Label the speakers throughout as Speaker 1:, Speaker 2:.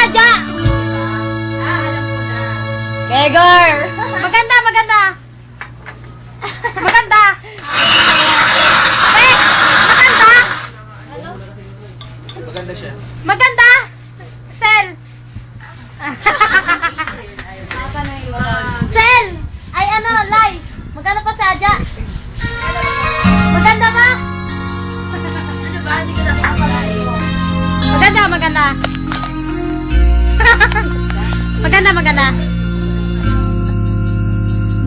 Speaker 1: sadya?
Speaker 2: Alam ko na.
Speaker 1: Kegor! Maganda, maganda! Maganda! Bek! Maganda!
Speaker 3: Maganda siya.
Speaker 1: Maganda! Sel! Sel! Ay ano, Lai! Maganda pa sadya? Maganda ba?
Speaker 2: Ano ba? Hindi ko nakakapalay.
Speaker 1: Maganda, maganda. Maganda, maganda.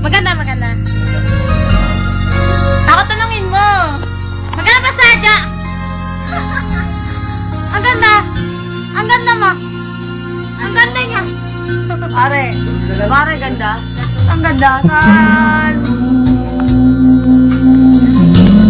Speaker 1: Maganda, maganda. Ako tanungin mo. Maganda ba sadya? Ang ganda. Ang ganda mo. Ang ganda niya.
Speaker 2: Pare. Pare, ganda.
Speaker 1: Ang ganda. Tan.